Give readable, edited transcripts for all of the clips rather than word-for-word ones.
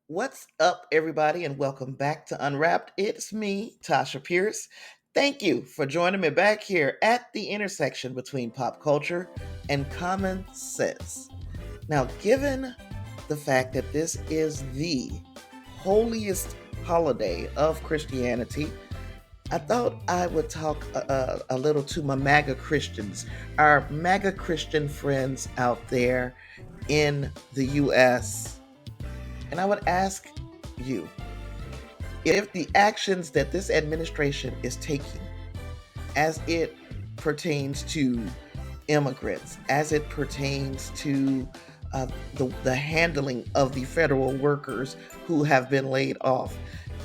What's up, everybody, and welcome back to Unwrapped. It's me, Tasha Pierce. Thank you for joining me back here at the intersection between pop culture and common sense. Now, given the fact that this is the holiest holiday of Christianity, I thought I would talk a little to my MAGA Christians, our MAGA Christian friends out there in the U.S. And I would ask you if the actions that this administration is taking as it pertains to immigrants, as it pertains to the handling of the federal workers who have been laid off,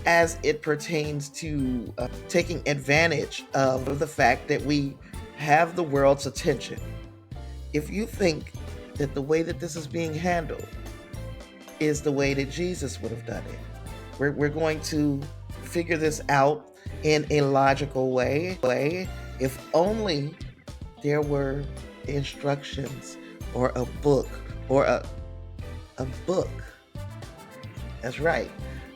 as it pertains to taking advantage of the fact that we have the world's attention. If you think that the way that this is being handled is the way that Jesus would have done it, we're going to figure this out in a logical way. If only there were instructions or a book or a book. That's right.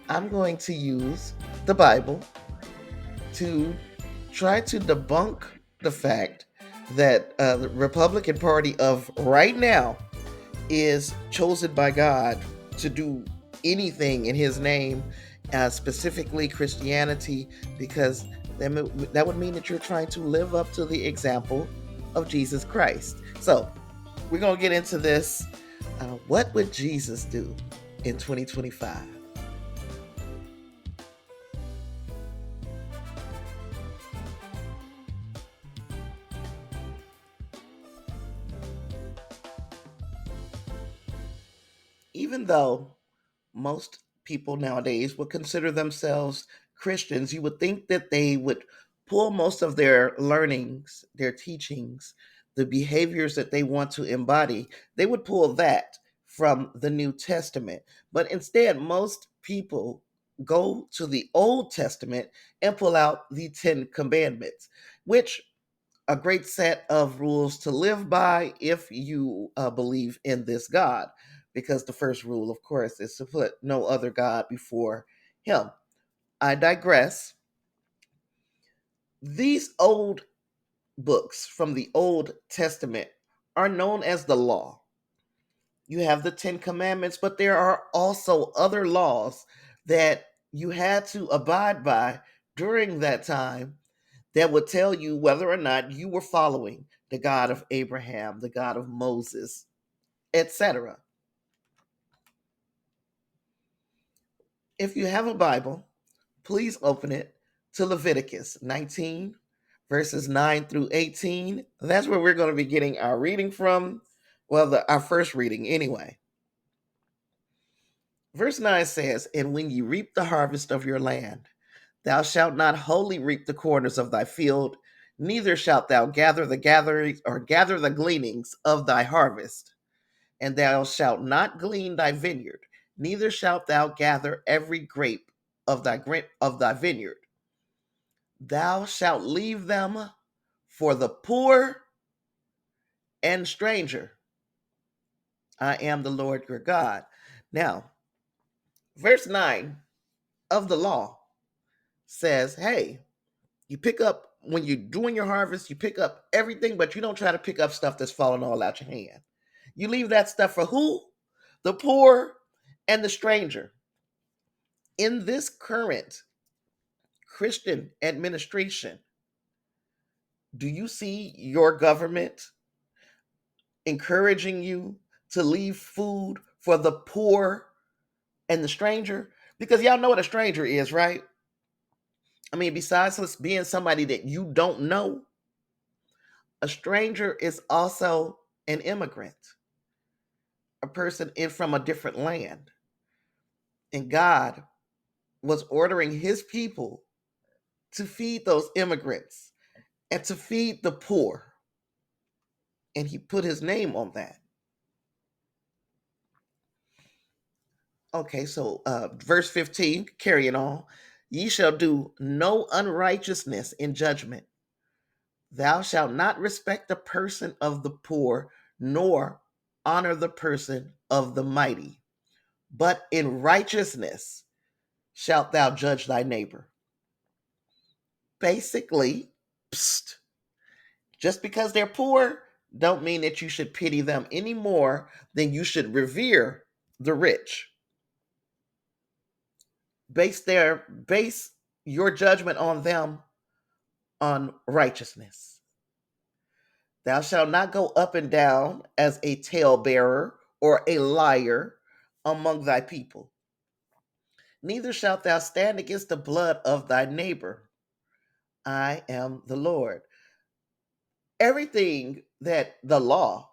I'm going to use the Bible to try to debunk the fact that the Republican Party of right now is chosen by God to do anything in his name, specifically Christianity, because that would mean that you're trying to live up to the example of Jesus Christ. So we're going to get into this. What would Jesus do in 2025? Even though most people nowadays would consider themselves Christians, you would think that they would pull most of their learnings, their teachings, the behaviors that they want to embody, they would pull that from the New Testament. But instead, most people go to the Old Testament and pull out the Ten Commandments, which a great set of rules to live by if you believe in this God. Because the first rule, of course, is to put no other God before him. I digress. These old books from the Old Testament are known as the law. You have the Ten Commandments, but there are also other laws that you had to abide by during that time that would tell you whether or not you were following the God of Abraham, the God of Moses, etc. If you have a Bible, please open it to Leviticus 19, verses 9 through 18. That's where we're going to be getting our reading from. Well, our first reading, anyway. Verse 9 says, "And when ye reap the harvest of your land, thou shalt not wholly reap the corners of thy field, neither shalt thou gather the gatherings or gather the gleanings of thy harvest. And thou shalt not glean thy vineyard, neither shalt thou gather every grape of thy vineyard. Thou shalt leave them for the poor and stranger. I am the Lord your God." Now, verse 9 of the law says, hey, you pick up, when you're doing your harvest, you pick up everything, but you don't try to pick up stuff that's falling all out your hand. You leave that stuff for who? The poor and the stranger. In this current Christian administration, do you see your government encouraging you to leave food for the poor and the stranger? Because y'all know what a stranger is, right? I mean, besides us being somebody that you don't know, a stranger is also an immigrant, a person in from a different land. And God was ordering his people to feed those immigrants and to feed the poor. And he put his name on that. Okay, so verse 15, carrying on. "Ye shall do no unrighteousness in judgment. Thou shalt not respect the person of the poor, nor honor the person of the mighty." but in righteousness shalt thou judge thy neighbor. Basically, psst, just because they're poor don't mean that you should pity them any more than you should revere the rich. Base your judgment on them on righteousness. Thou shalt not go up and down as a talebearer or a liar among thy people. Neither shalt thou stand against the blood of thy neighbor. I am the Lord. Everything that the law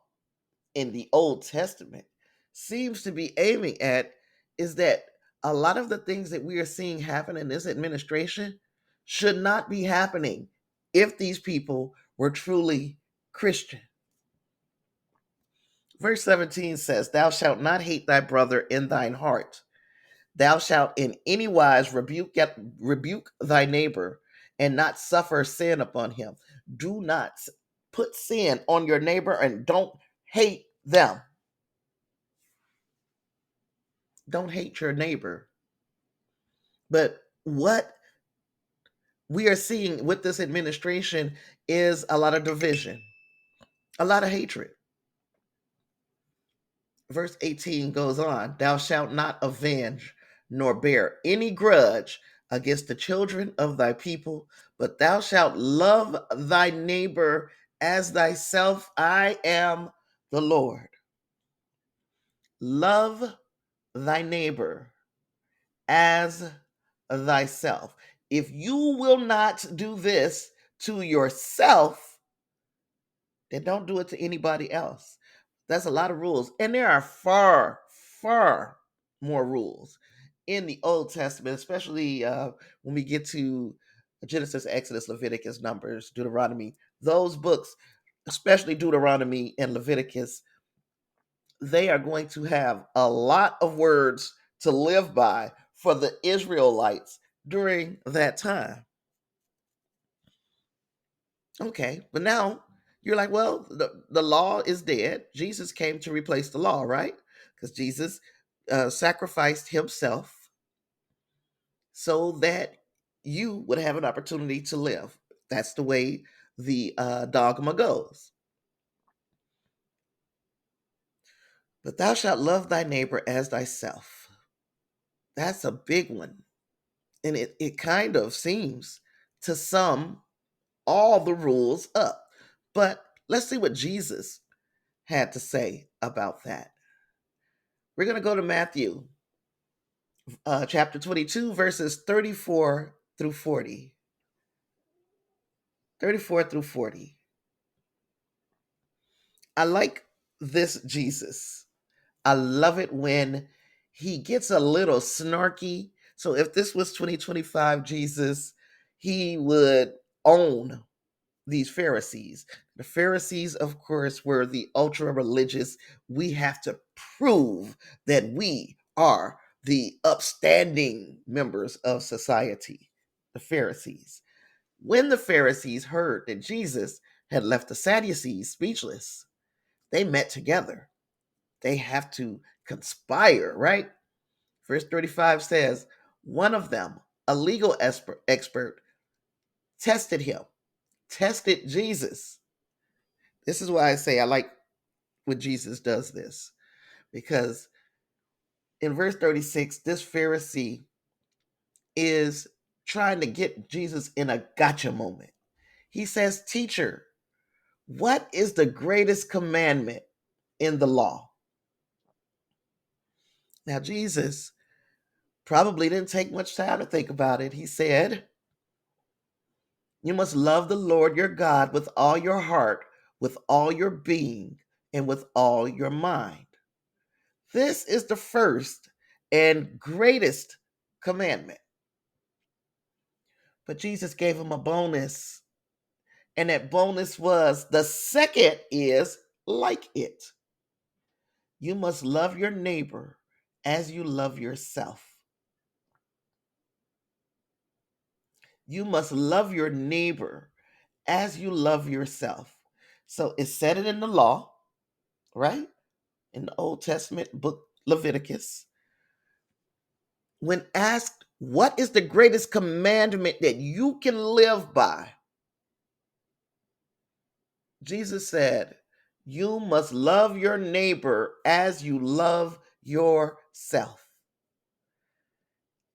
in the Old Testament seems to be aiming at is that a lot of the things that we are seeing happen in this administration should not be happening if these people were truly Christian. Verse 17 says, Thou shalt not hate thy brother in thine heart. Thou shalt in any wise rebuke thy neighbor and not suffer sin upon him. Do not put sin on your neighbor and don't hate them. Don't hate your neighbor. But what we are seeing with this administration is a lot of division, a lot of hatred. Verse 18 goes on, Thou shalt not avenge nor bear any grudge against the children of thy people, but thou shalt love thy neighbor as thyself. I am the Lord. Love thy neighbor as thyself. If you will not do this to yourself, then don't do it to anybody else. That's a lot of rules. And there are far, far more rules in the Old Testament, especially when we get to Genesis, Exodus, Leviticus, Numbers, Deuteronomy. Those books, especially Deuteronomy and Leviticus, they are going to have a lot of words to live by for the Israelites during that time. Okay, but now you're like, well, the law is dead. Jesus came to replace the law, right? Because Jesus sacrificed himself so that you would have an opportunity to live. That's the way the dogma goes. But thou shalt love thy neighbor as thyself. That's a big one. And it kind of seems to sum all the rules up. But let's see what Jesus had to say about that. We're going to go to Matthew chapter 22, verses 34 through 40. 34 through 40. I like this Jesus. I love it when he gets a little snarky. So if this was 2025 Jesus, he would own these Pharisees. The Pharisees, of course, were the ultra religious. We have to prove that we are the upstanding members of society, the Pharisees. When the Pharisees heard that Jesus had left the Sadducees speechless, they met together. They have to conspire, right? Verse 35 says, one of them, a legal expert, tested Jesus. This is why I say I like when Jesus does this, because in verse 36, this Pharisee is trying to get Jesus in a gotcha moment. He says, Teacher, what is the greatest commandment in the law? Now, Jesus probably didn't take much time to think about it. He said, You must love the Lord your God with all your heart, with all your being, and with all your mind. This is the first and greatest commandment. But Jesus gave him a bonus. And that bonus was the second is like it. You must love your neighbor as you love yourself. You must love your neighbor as you love yourself. So it said it in the law, right? In the Old Testament book Leviticus. when asked, what is the greatest commandment that you can live by? Jesus said, you must love your neighbor as you love yourself.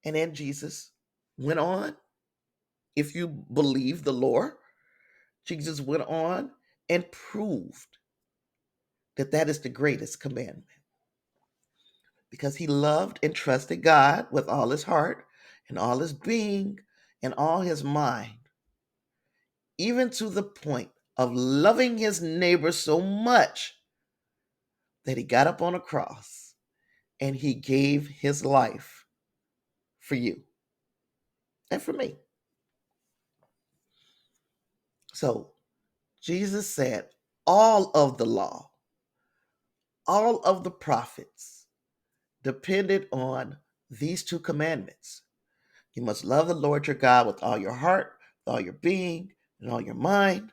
And then Jesus went on, if you believe the lore, Jesus went on and proved that that is the greatest commandment. Because he loved and trusted God with all his heart and all his being and all his mind, even to the point of loving his neighbor so much that he got up on a cross and he gave his life for you and for me. So Jesus said all of the law, all of the prophets depended on these two commandments. You must love the Lord your God with all your heart, with all your being, and all your mind.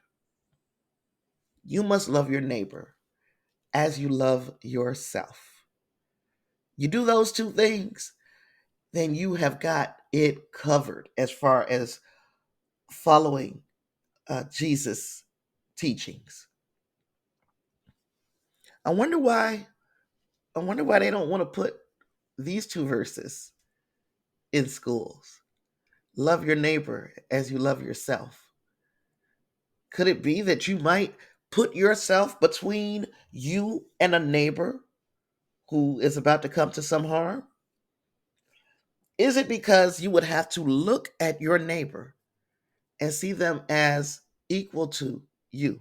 You must love your neighbor as you love yourself. You do those two things, then you have got it covered as far as following Jesus' teachings. I wonder why. I wonder why they don't want to put these two verses in schools. Love your neighbor as you love yourself. Could it be that you might put yourself between you and a neighbor who is about to come to some harm? Is it because you would have to look at your neighbor and see them as equal to you?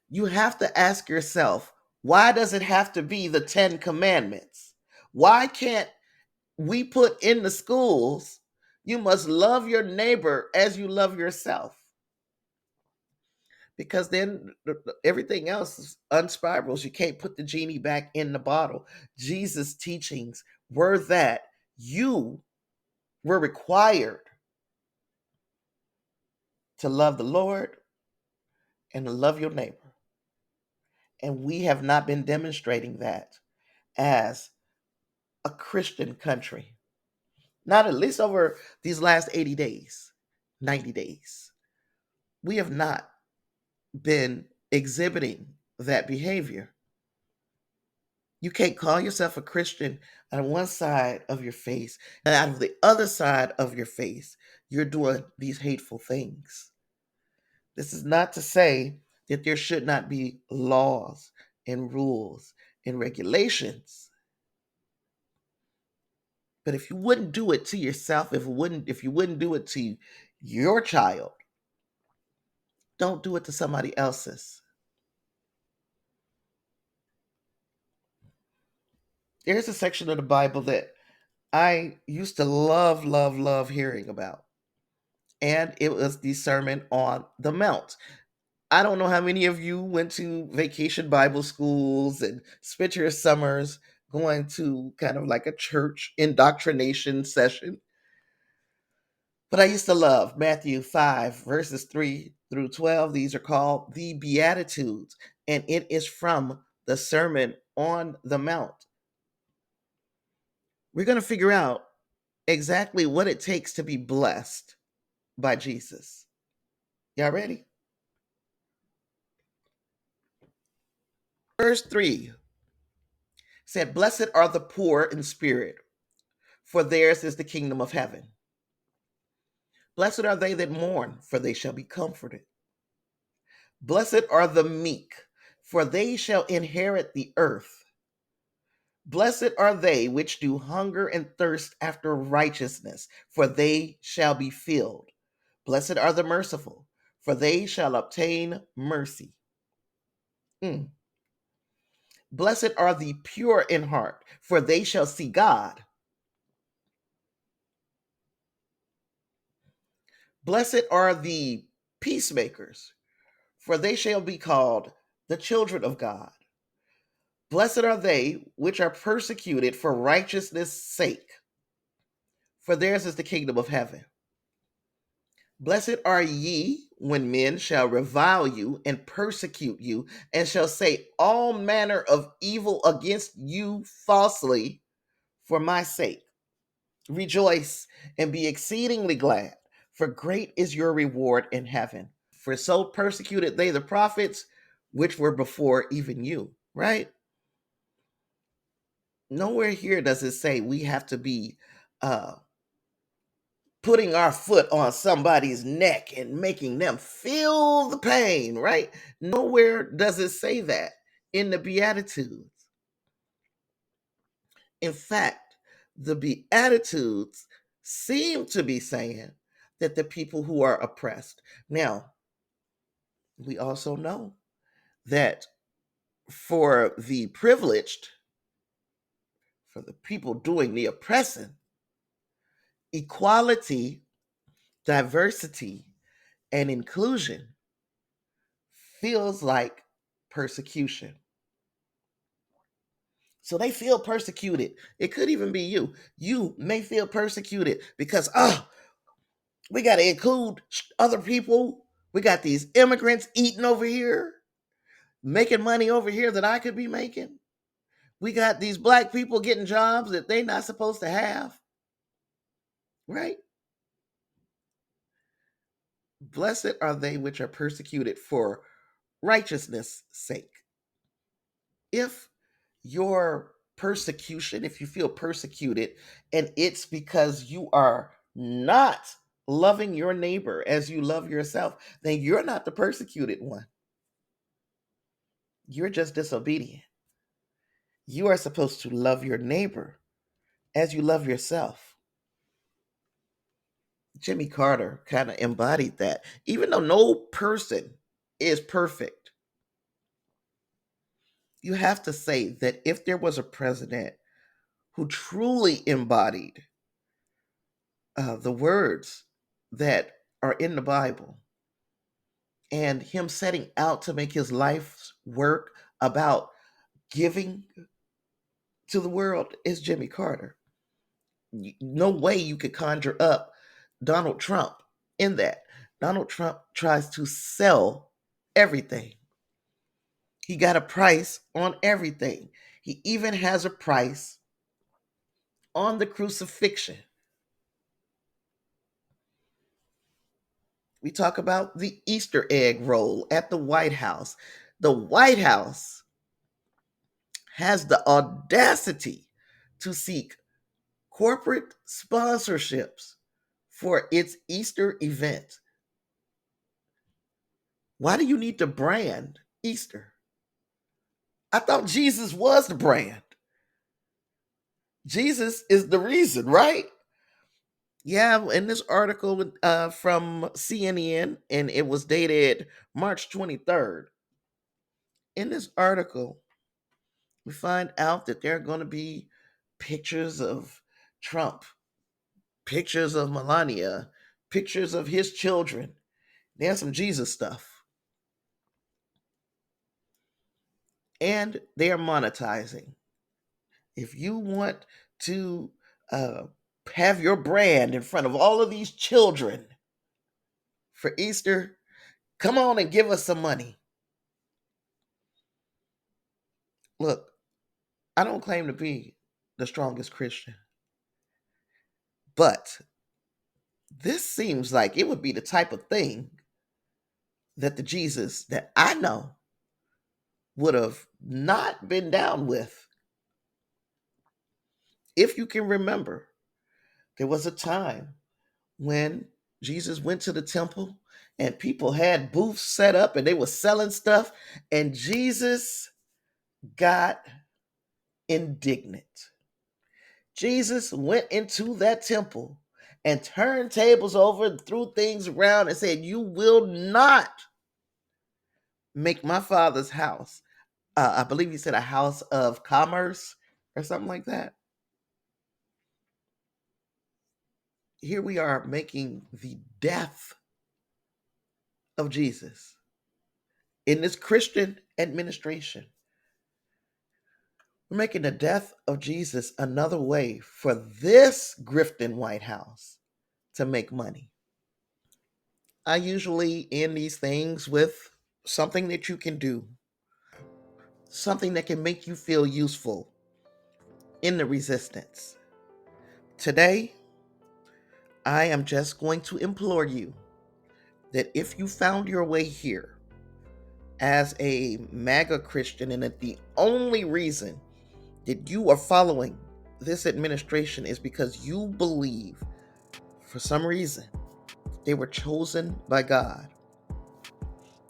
You have to ask yourself, why does it have to be the 10 commandments? Why can't we put in the schools, you must love your neighbor as you love yourself? Because then everything else is unspirals. You can't put the genie back in the bottle. Jesus' teachings were that you were required to love the Lord and to love your neighbor. And we have not been demonstrating that as a Christian country. Not at least over these last 80 days, 90 days. We have not been exhibiting that behavior. You can't call yourself a Christian on one side of your face, and out of the other side of your face, you're doing these hateful things. This is not to say that there should not be laws and rules and regulations. But if you wouldn't do it to yourself, if you wouldn't do it to your child, don't do it to somebody else's. There's a section of the Bible that I used to love hearing about. And it was the Sermon on the Mount. I don't know how many of you went to vacation Bible schools and spent your summers going to kind of like a church indoctrination session. But I used to love Matthew 5, verses 3 through 12. These are called the Beatitudes, and it is from the Sermon on the Mount. We're going to figure out exactly what it takes to be blessed by Jesus. Y'all ready? Verse 3 said, blessed are the poor in spirit, for theirs is the kingdom of heaven. Blessed are they that mourn, for they shall be comforted. Blessed are the meek, for they shall inherit the earth. Blessed are they which do hunger and thirst after righteousness, for they shall be filled. Blessed are the merciful, for they shall obtain mercy. Blessed are the pure in heart, for they shall see God. Blessed are the peacemakers, for they shall be called the children of God. Blessed are they which are persecuted for righteousness' sake, for theirs is the kingdom of heaven. Blessed are ye when men shall revile you and persecute you, and shall say all manner of evil against you falsely for my sake. Rejoice and be exceedingly glad, for great is your reward in heaven. For so persecuted they the prophets which were before even you, right? Nowhere here does it say we have to be uh, putting our foot on somebody's neck and making them feel the pain, right? Nowhere does it say that in the Beatitudes. In fact, the Beatitudes seem to be saying that the people who are oppressed. Now, we also know that for the privileged, for the people doing the oppressing, equality, diversity, and inclusion feels like persecution. So they feel persecuted. It could even be you. You may feel persecuted because, we got to include other people. We got these immigrants eating over here, making money over here that I could be making. We got these black people getting jobs that they're not supposed to have, right? Blessed are they which are persecuted for righteousness' sake. If your persecution, if you feel persecuted, and it's because you are not loving your neighbor as you love yourself, then you're not the persecuted one. You're just disobedient. You are supposed to love your neighbor as you love yourself. Jimmy Carter kind of embodied that. Even though no person is perfect, you have to say that if there was a president who truly embodied the words that are in the Bible and him setting out to make his life's work about giving to the world, is Jimmy Carter. No way you could conjure up Donald Trump in that. Donald Trump tries to sell everything. He got a price on everything. He even has a price on the crucifixion. We talk about the Easter egg roll at the White House. The White House has the audacity to seek corporate sponsorships for its Easter event. Why do you need to brand Easter? I thought Jesus was the brand. Jesus is the reason, right? Yeah, in this article from CNN, and it was dated March 23rd. In this article, we find out that there are going to be pictures of Trump, pictures of Melania, pictures of his children. There's some Jesus stuff. And they are monetizing. If you want to uh, have your brand in front of all of these children for Easter, come on and give us some money. Look, I don't claim to be the strongest Christian, but this seems like it would be the type of thing that the Jesus that I know would have not been down with. If you can remember, there was a time when Jesus went to the temple and people had booths set up and they were selling stuff, and Jesus got indignant. Jesus went into that temple and turned tables over and threw things around and said, "You will not make my father's house." I believe he said a house of commerce or something like that. Here we are making the death of Jesus in this Christian administration. We're making the death of Jesus another way for this grifting White House to make money. I usually end these things with something that you can do, something that can make you feel useful in the resistance. Today, I am just going to implore you that if you found your way here as a MAGA Christian and that the only reason that you are following this administration is because you believe, for some reason, they were chosen by God,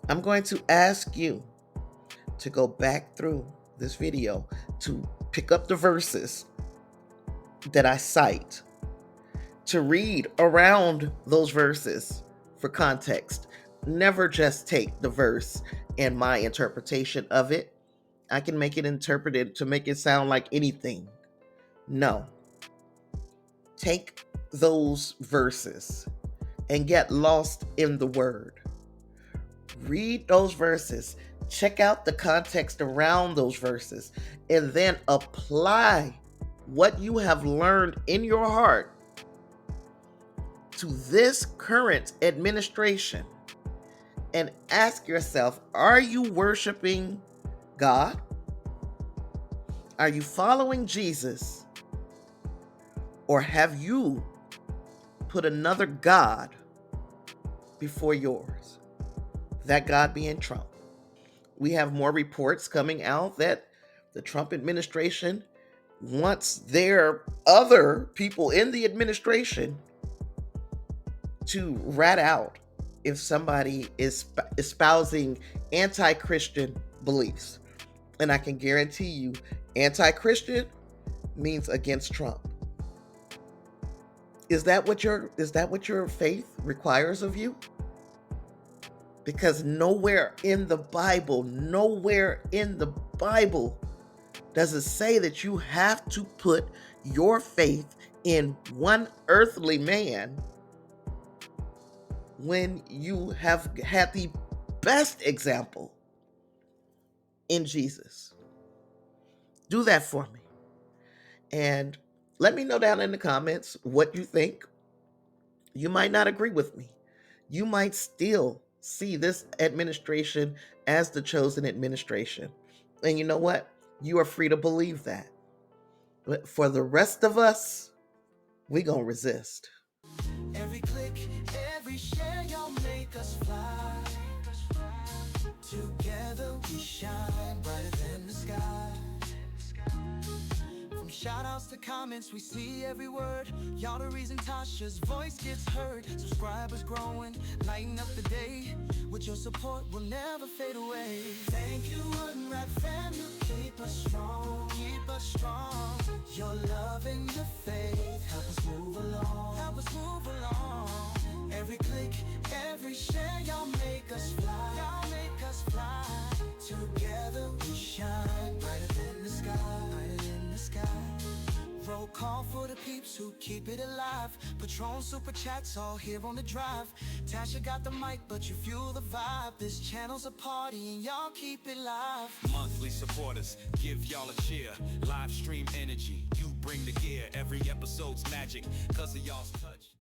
I'm going to ask you to go back through this video to pick up the verses that I cite, to read around those verses for context. Never just take the verse and my interpretation of it. I can make it interpreted to make it sound like anything. No. Take those verses and get lost in the word. Read those verses. Check out the context around those verses, and then apply what you have learned in your heart to this current administration and ask yourself, are you worshiping God? Are you following Jesus? Or have you put another God before yours? That God being Trump. We have more reports coming out that the Trump administration wants their other people in the administration to rat out if somebody is espousing anti-Christian beliefs. And I can guarantee you, anti-Christian means against Trump. Is that what your faith requires of you? Because nowhere in the Bible does it say that you have to put your faith in one earthly man when you have had the best example in Jesus. Do that for me. And let me know down in the comments what you think. You might not agree with me. You might still see this administration as the chosen administration. And you know what? You are free to believe that. But for the rest of us, we're going to resist. Every click, every share, y'all make us fly. Together we shine brighter than the sky. From shout-outs to comments, we see every word. Y'all the reason Tasha's voice gets heard. Subscribers growing, lighten up the day. With your support, we'll never fade away. Thank you, Unwrapped fam, you keep us strong. Keep us strong. Your love and your faith help us move along. Help us move along. Every click, every share, y'all make us fly. Y'all make us fly. Together we shine brighter than the sky. Brighter than the sky. Roll call for the peeps who keep it alive. Patron super chats all here on the drive. Tasha got the mic, but you fuel the vibe. This channel's a party and y'all keep it live. Monthly supporters, give y'all a cheer. Live stream energy, you bring the gear. Every episode's magic, cause of y'all's touch.